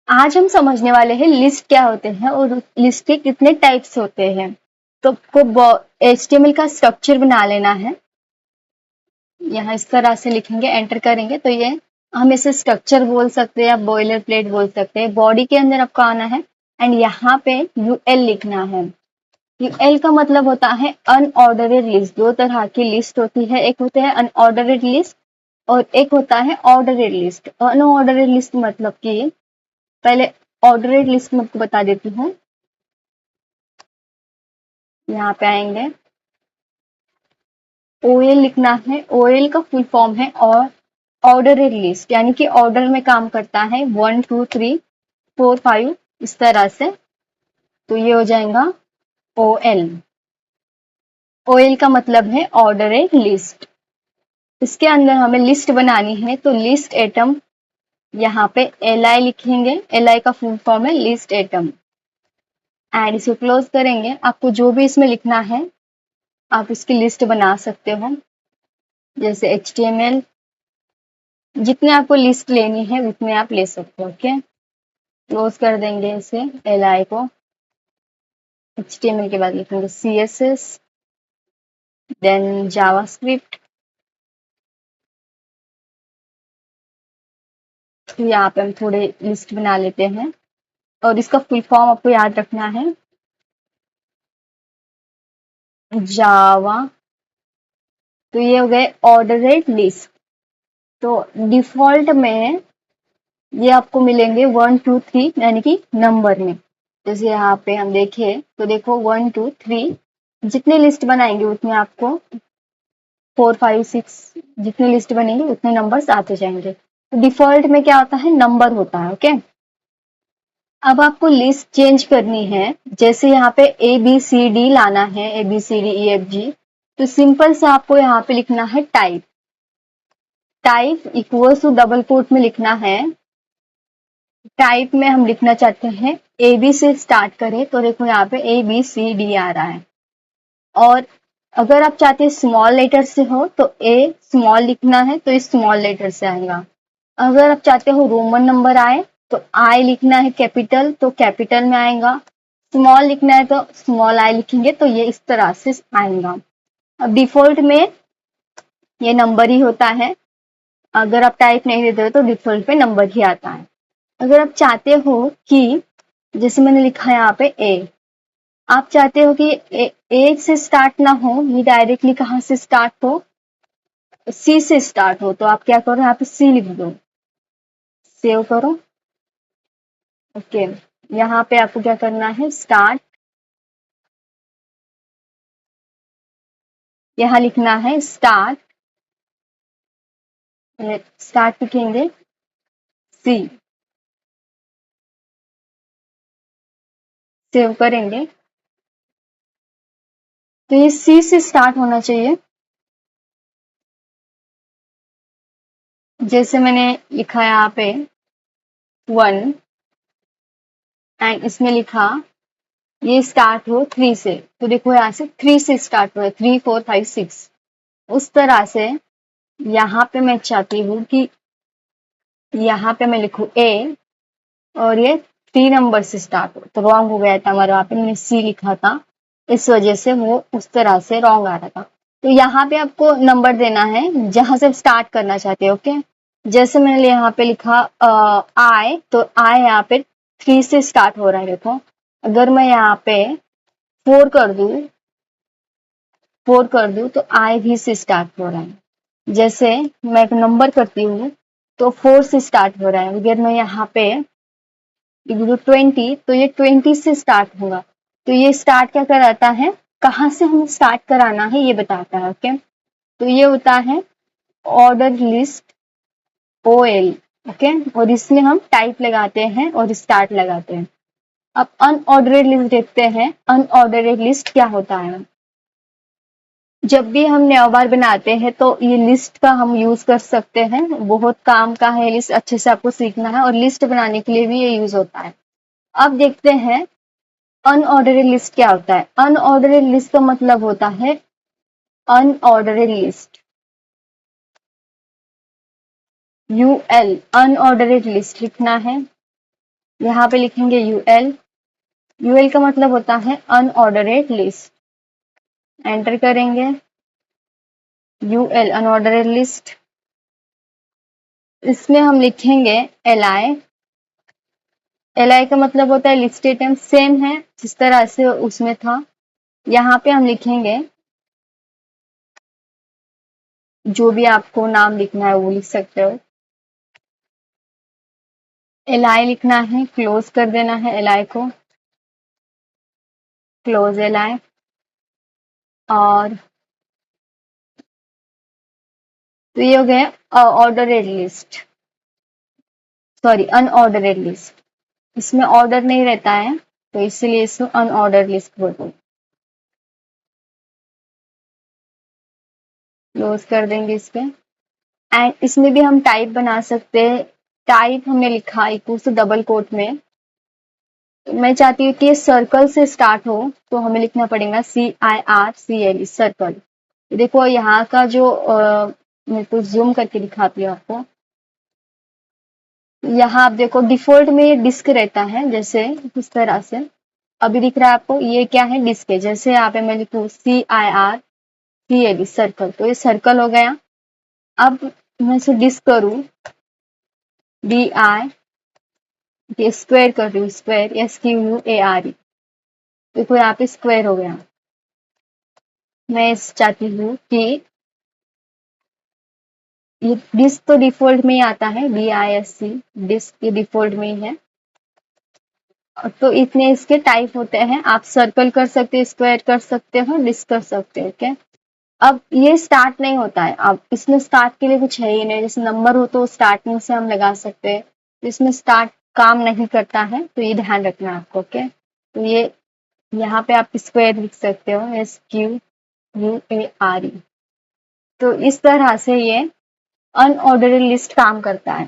आज हम समझने वाले हैं लिस्ट क्या होते हैं और लिस्ट के कितने टाइप्स होते हैं। तो आपको HTML का स्ट्रक्चर बना लेना है। यहाँ इस तरह से लिखेंगे, एंटर करेंगे तो ये हम इसे स्ट्रक्चर बोल सकते हैं या बॉयलर प्लेट बोल सकते हैं। बॉडी के अंदर आपको आना है एंड यहाँ पे UL लिखना है। UL का मतलब होता है अनऑर्डरेड लिस्ट। दो तरह की लिस्ट होती है, एक होता है अनऑर्डरेड लिस्ट और एक होता है ऑर्डरेड लिस्ट। अनऑर्डरेड लिस्ट मतलब कि पहले ऑर्डरेड लिस्ट में आपको बता देती हूँ। यहाँ पे आएंगे, OL लिखना है। OL का फुल फॉर्म है और ऑर्डरेड लिस्ट, यानी कि ऑर्डर में काम करता है 1 2 3 4 5 इस तरह से। तो ये हो जाएगा OL। OL का मतलब है ऑर्डरेड लिस्ट। इसके अंदर हमें लिस्ट बनानी है तो लिस्ट एटम, यहाँ पे LI लिखेंगे। LI का फुल फॉर्म है लिस्ट एटम एंड इसे क्लोज करेंगे। आपको जो भी इसमें लिखना है आप इसकी लिस्ट बना सकते हो, जैसे HTML। जितने आपको लिस्ट लेनी है उतने आप ले सकते हो। ओके, क्लोज कर देंगे इसे LI को। HTML के बाद लिखेंगे CSS, देन जावास्क्रिप्ट। तो यहाँ पे हम थोड़े लिस्ट बना लेते हैं और इसका फुल फॉर्म आपको याद रखना है, जावा। तो ये हो गए ऑर्डरेड लिस्ट। तो डिफॉल्ट में ये आपको मिलेंगे 1 2 3 यानी कि नंबर में। जैसे यहाँ पे हम देखें तो देखो 1 2 3 जितने लिस्ट बनाएंगे उतने आपको 4 5 6 जितने लिस्ट बनेंगे उतने नंबर्स आते जाएंगे। तो डिफॉल्ट में क्या होता है, नंबर होता है। ओके, अब आपको लिस्ट चेंज करनी है। जैसे यहाँ पे ABCD लाना है, ABCDEFG, तो सिंपल से आपको यहाँ पे लिखना है type. Type equals to double quote में लिखना है। टाइप में हम लिखना चाहते हैं AB से स्टार्ट करें तो देखो यहाँ पे ABCD आ रहा है। और अगर आप चाहते हैं स्मॉल लेटर से हो तो A स्मॉल लिखना है तो इस स्मॉल लेटर से आएगा। अगर आप चाहते हो रोमन नंबर आए तो I लिखना है कैपिटल तो कैपिटल में आएगा। स्मॉल लिखना है तो स्मॉल I लिखेंगे तो ये इस तरह से आएगा। अब डिफॉल्ट में ये नंबर ही होता है। अगर आप टाइप नहीं देते हो तो डिफॉल्ट पे नंबर ही आता है। अगर आप चाहते हो कि, जैसे मैंने लिखा है यहाँ पे A, आप चाहते हो कि ए से स्टार्ट ना हो, ये डायरेक्टली कहाँ से स्टार्ट हो, C से स्टार्ट हो, तो आप क्या करो यहाँ पे C लिख दो, सेव करो। ओके, यहाँ पे आपको क्या करना है, स्टार्ट, यहाँ लिखना है स्टार्ट। स्टार्ट लिखेंगे C, सेव करेंगे तो ये C से स्टार्ट होना चाहिए। जैसे मैंने लिखा है यहाँ पे 1 एंड इसमें लिखा ये स्टार्ट हो 3 से, तो देखो यहाँ से 3 से स्टार्ट हुआ है, 3 4 5 6। उस तरह से यहाँ पे मैं चाहती हूँ कि यहाँ पे मैं लिखूँ A और ये 3 नंबर से स्टार्ट हो, तो रॉन्ग हो गया था हमारा, वहाँ पे मैंने C लिखा था, इस वजह से वो उस तरह से रॉन्ग आ रहा था। तो यहाँ पे आपको नंबर देना है जहां से स्टार्ट करना चाहते हो। ओके, जैसे मैंने यहाँ पे लिखा I, तो I यहाँ पे 3 से स्टार्ट हो रहा है। देखो अगर मैं यहाँ पे 4 कर दूं, 4 कर दूं तो I भी से स्टार्ट हो रहा है। जैसे मैं एक नंबर करती हूँ तो 4 से स्टार्ट हो रहा है। अगर मैं यहाँ पे 20 तो ये 20 से स्टार्ट होगा। तो ये स्टार्ट क्या कराता है, कहाँ से हमें स्टार्ट कराना है ये बताता है। ओके, तो ये होता है ऑर्डर लिस्ट OL। ओके, और इसमें हम टाइप लगाते हैं और स्टार्ट लगाते हैं। अब अनऑर्डरेड लिस्ट देखते हैं, अनऑर्डरेड लिस्ट क्या होता है। जब भी हम नया बार बनाते हैं तो ये लिस्ट का हम यूज कर सकते हैं, बहुत काम का है लिस्ट, अच्छे से आपको सीखना है और लिस्ट बनाने के लिए भी ये यूज होता है। अब देखते हैं अनऑर्डरेड लिस्ट क्या होता है। अनऑर्डरेड लिस्ट का मतलब होता है अनऑर्डरेड लिस्ट, UL, अनऑर्डरेड लिस्ट लिखना है। यहाँ पे लिखेंगे यूएल। यूएल का मतलब होता है अनऑर्डरेड लिस्ट। एंटर करेंगे यूएल अनऑर्डरेड लिस्ट। इसमें हम लिखेंगे एलआई। एलआई का मतलब होता है लिस्ट आइटम, सेम है जिस तरह से उसमें था। यहाँ पे हम लिखेंगे जो भी आपको नाम लिखना है वो लिख सकते हो। एलआई लिखना है, क्लोज कर देना है एलआई को, क्लोज एलआई। और तो ये हो गया ऑर्डरेड लिस्ट, सॉरी अनऑर्डरेड लिस्ट। इसमें ऑर्डर नहीं रहता है तो इसलिए इसको अनऑर्डर लिस्ट बोलते हैं। क्लोज कर देंगे इस पे। एंड इसमें भी हम टाइप बना सकते हैं। टाइप हमने लिखा इक्वल टू डबल कोट में। मैं चाहती हूँ कि सर्कल से स्टार्ट हो तो हमें लिखना पड़ेगा CIRCL सर्कल। देखो यहाँ का जो मैं तो जूम करके दिखाती हूँ आपको। यहाँ आप देखो डिफॉल्ट में ये डिस्क रहता है, जैसे इस तरह से अभी दिख रहा है आपको। ये क्या है, डिस्क है। जैसे यहाँ पे मैं लिखूँ CIRCL सर्कल, तो ये सर्कल हो गया। अब मैं इसे डिस्क करूँ DI, ये स्क्वायर कर रही हूँ, स्क्वायर SQUARE। देखो यहाँ पे स्क्वायर हो गया। मैं चाहती हूँ कि ये डिस्क तो डिफॉल्ट में ही आता है, DISC डिस्क ये डिफॉल्ट में ही है। तो इतने इसके टाइप होते हैं। आप सर्कल कर सकते हो, स्क्वायर कर सकते हो, डिस्क कर सकते हो। ओके, अब ये स्टार्ट नहीं होता है। अब इसमें स्टार्ट के लिए कुछ है ही नहीं। जैसे नंबर हो तो स्टार्टिंग से हम लगा सकते हैं, इसमें स्टार्ट काम नहीं करता है, तो ये ध्यान रखना है आपको। ओके, तो ये यहाँ पे आप स्क्वायर लिख सकते हो SQUARE। तो इस तरह से ये अनऑर्डरेड लिस्ट काम करता है।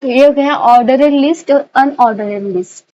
तो ये हो गया ऑर्डरेड लिस्ट और अनऑर्डरेड लिस्ट।